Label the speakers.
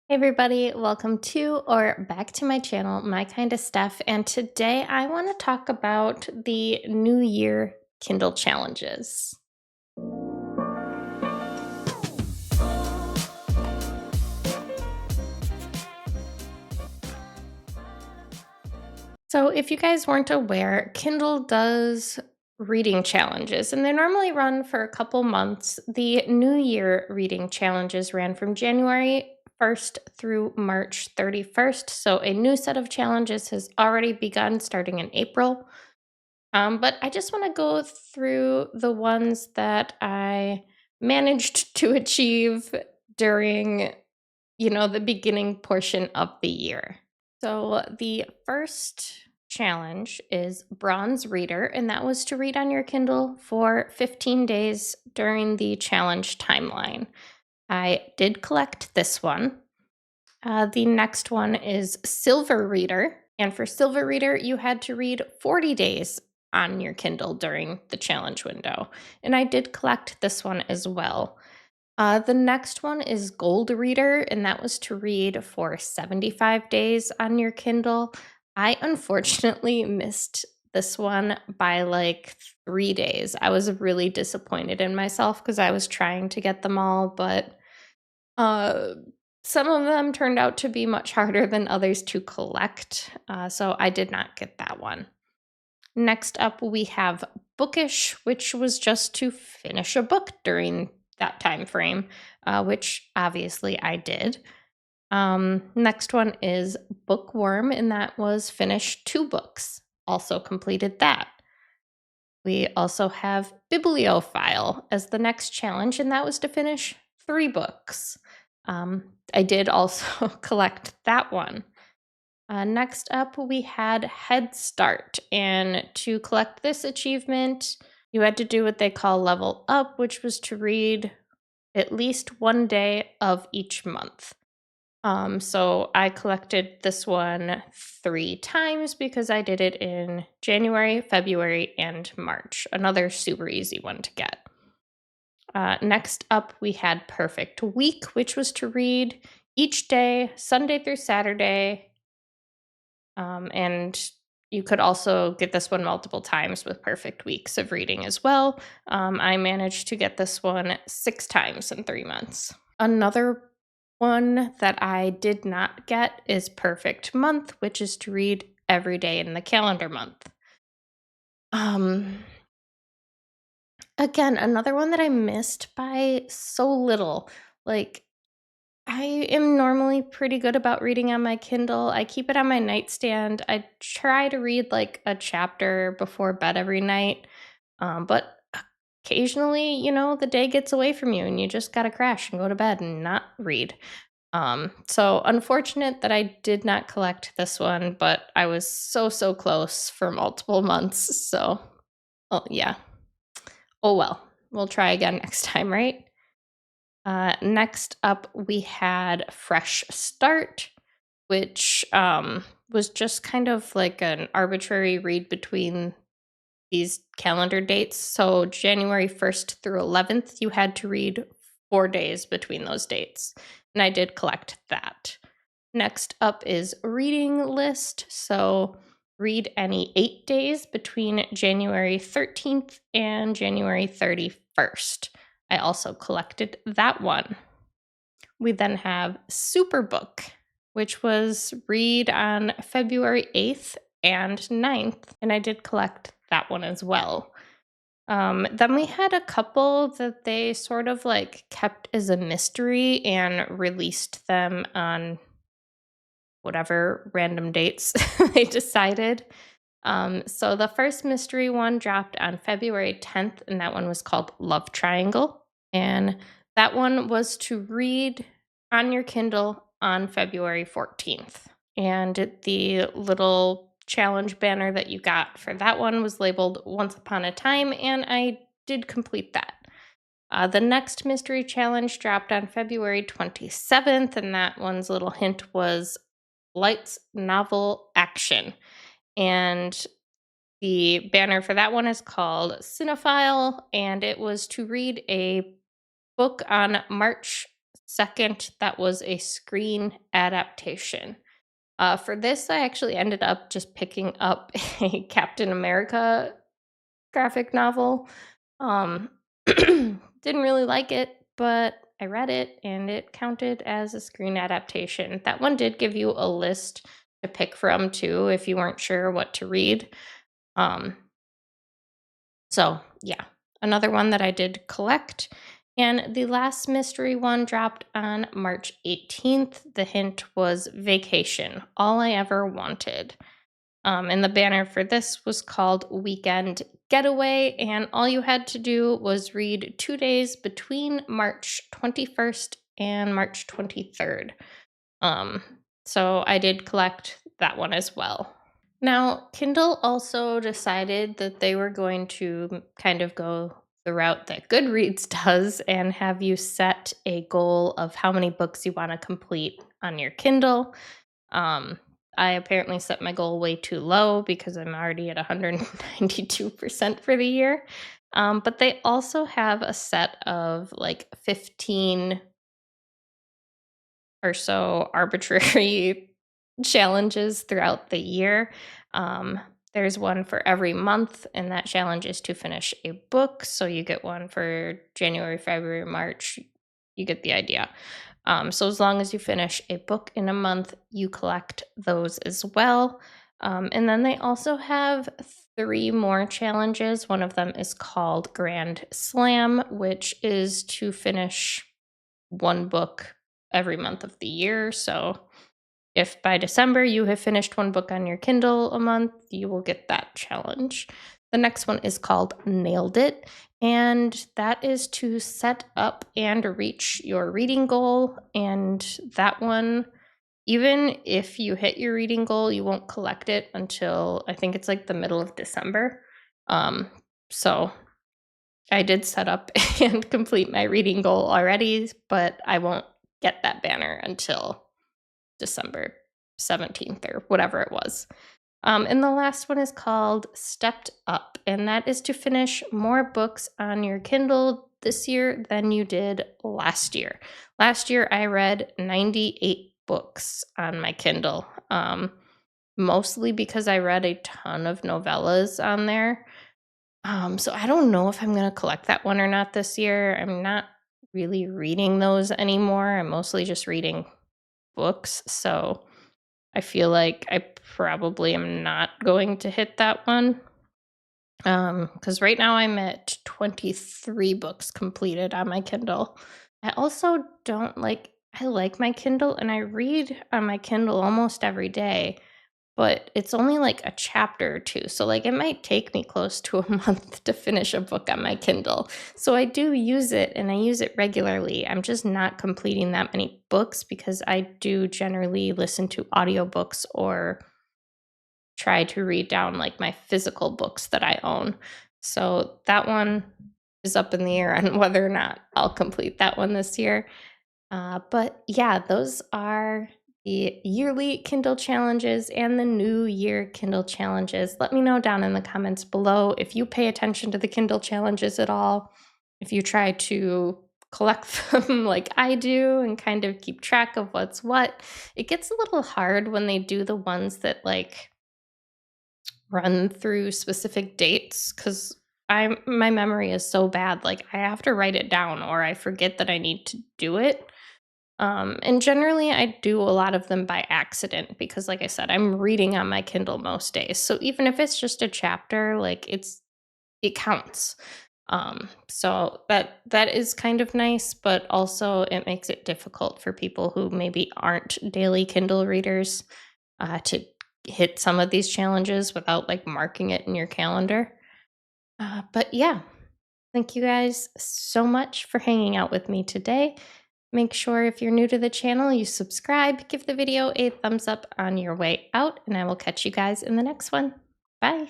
Speaker 1: Hey everybody, welcome to or back to my channel, My Kind of Stuff. And today I want to talk about the New Year Kindle challenges. So, if you guys weren't aware, Kindle does reading challenges, and they normally run for a couple months. The New Year reading challenges ran from January 1st through March 31st. So, a new set of challenges has already begun starting in April. But I just want to go through the ones that I managed to achieve during, the beginning portion of the year. So the first challenge is Bronze Reader, and that was to read on your Kindle for 15 days during the challenge timeline. I did collect this one. The next one is Silver Reader. And for Silver Reader, you had to read 40 days on your Kindle during the challenge window. And I did collect this one as well. The next one is Gold Reader, and that was to read for 75 days on your Kindle. I unfortunately missed this one by like 3 days. I was really disappointed in myself because I was trying to get them all, but uh, some of them turned out to be much harder than others to collect, so I did not get that one. Next up, we have Bookish, which was just to finish a book during that time frame, which obviously I did. Next one is Bookworm, and that was finish 2 books. Also completed that. We also have Bibliophile as the next challenge, and that was to finish 3 books. I did also collect that one. Next up, we had Head Start. And to collect this achievement, you had to do what they call Level Up, which was to read at least one day of each month. So I collected this one 3 times because I did it in January, February, and March. Another super easy one to get. Next up, we had Perfect Week, which was to read each day, Sunday through Saturday. And you could also get this one multiple times with perfect weeks of reading as well. I managed to get this one 6 times in 3 months. Another one that I did not get is Perfect Month, which is to read every day in the calendar month. Um, Again, another one that I missed by so little. Like, I am normally pretty good about reading on my Kindle. I keep it on my nightstand. I try to read like a chapter before bed every night. But occasionally, the day gets away from you and you just got to crash and go to bed and not read. So unfortunate that I did not collect this one, but I was so close for multiple months. So, oh, yeah. Oh, well, we'll try again next time, right? Next up, we had Fresh Start, which was just kind of like an arbitrary read between these calendar dates. So January 1st through 11th, you had to read 4 days between those dates. And I did collect that. Next up is Reading List. So read any 8 days between January 13th and January 31st. I also collected that one. We then have Superbook, which was read on February 8th and 9th, and I did collect that one as well. Then we had a couple that they sort of like kept as a mystery and released them on whatever random dates they decided. So the first mystery one dropped on February 10th, and that one was called Love Triangle. And that one was to read on your Kindle on February 14th. And the little challenge banner that you got for that one was labeled Once Upon a Time, and I did complete that. The next mystery challenge dropped on February 27th, and that one's little hint was Lights Novel Action. And the banner for that one is called Cinephile, and it was to read a book on March second, that was a screen adaptation. For this, I actually ended up just picking up a Captain America graphic novel. Um, didn't really like it, but I read it and it counted as a screen adaptation. That one did give you a list to pick from too if you weren't sure what to read. Um, so, yeah, another one that I did collect. And the last mystery one dropped on March 18th. The hint was Vacation, All I Ever Wanted. And the banner for this was called Weekend Getaway. And all you had to do was read 2 days between March 21st and March 23rd. Um, so I did collect that one as well. Now, Kindle also decided that they were going to kind of go the route that Goodreads does and have you set a goal of how many books you want to complete on your Kindle. Um, I apparently set my goal way too low because I'm already at 192% for the year. But they also have a set of like 15 or so arbitrary challenges throughout the year. Um, there's one for every month, and that challenge is to finish a book. So you get one for January, February, March. You get the idea. So as long as you finish a book in a month, you collect those as well. And then they also have three more challenges. One of them is called Grand Slam, which is to finish one book every month of the year. So if by December you have finished one book on your Kindle a month, you will get that challenge. The next one is called Nailed It, and that is to set up and reach your reading goal. And that one, even if you hit your reading goal, you won't collect it until I think it's like the middle of December. Um, so I did set up and complete my reading goal already, but I won't get that banner until December 17th or whatever it was. And the last one is called Stepped Up, and that is to finish more books on your Kindle this year than you did last year. Last year, I read 98 books on my Kindle, mostly because I read a ton of novellas on there. So I don't know if I'm going to collect that one or not this year. I'm not really reading those anymore. I'm mostly just reading books. So I feel like I probably am not going to hit that one. Because right now I'm at 23 books completed on my Kindle. I also don't like, I like my Kindle and I read on my Kindle almost every day, but it's only like a chapter or two. So, like, it might take me close to a month to finish a book on my Kindle. So, I do use it and I use it regularly. I'm just not completing that many books because I do generally listen to audiobooks or try to read down like my physical books that I own. So, that one is up in the air on whether or not I'll complete that one this year. But yeah, those are the yearly Kindle challenges and the New Year Kindle challenges. Let me know down in the comments below if you pay attention to the Kindle challenges at all, if you try to collect them like I do and kind of keep track of what's what. It gets a little hard when they do the ones that like run through specific dates because my memory is so bad. Like I have to write it down or I forget that I need to do it. And generally, I do a lot of them by accident because, like I said, I'm reading on my Kindle most days. So even if it's just a chapter, like it counts. So that is kind of nice, but also it makes it difficult for people who maybe aren't daily Kindle readers to hit some of these challenges without like marking it in your calendar. But yeah, thank you guys so much for hanging out with me today. Make sure if you're new to the channel, you subscribe, give the video a thumbs up on your way out, and I will catch you guys in the next one. Bye.